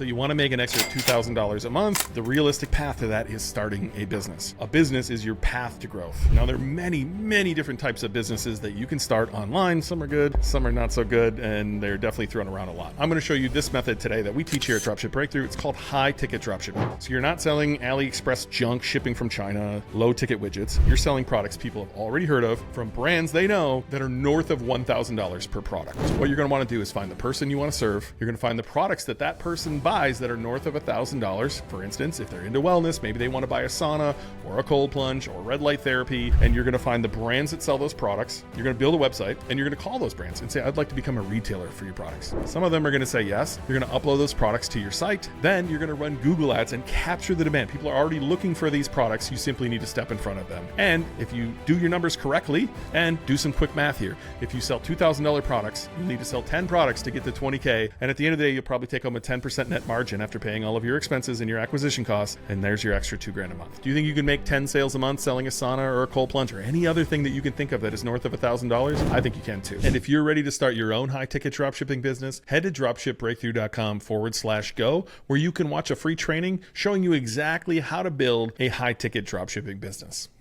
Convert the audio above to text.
So you want to make an extra $2,000 a month. The realistic path to that is starting a business. A business is your path to growth. Now, there are many, many different types of businesses that you can start online. Some are good, some are not so good, and they're definitely thrown around a lot. I'm going to show you this method today that we teach here at Dropship Breakthru. It's called high ticket dropshipping. So you're not selling AliExpress junk shipping from China, low ticket widgets. You're selling products people have already heard of from brands they know that are north of $1,000 per product. So what you're going to want to do is find the person you want to serve. You're going to find the products that that person buys that are north of $1,000. For instance, if they're into wellness, maybe they want to buy a sauna or a cold plunge or red light therapy, and you're going to find the brands that sell those products. You're going to build a website and you're going to call those brands and say, I'd like to become a retailer for your products. Some of them are going to say yes. You're going to upload those products to your site. Then you're going to run Google ads and capture the demand. People are already looking for these products. You simply need to step in front of them. And if you do your numbers correctly and do some quick math here, if you sell $2,000 products, you need to sell 10 products to get to 20K. And at the end of the day, you'll probably take home a 10% net margin after paying all of your expenses and your acquisition costs. And there's your extra $2,000 a month. Do you think you can make 10 sales a month selling a sauna or a cold plunge or any other thing that you can think of that is north of $1,000? I think you can too. And if you're ready to start your own high ticket dropshipping business, head to dropshipbreakthru.com/go, where you can watch a free training showing you exactly how to build a high ticket dropshipping business.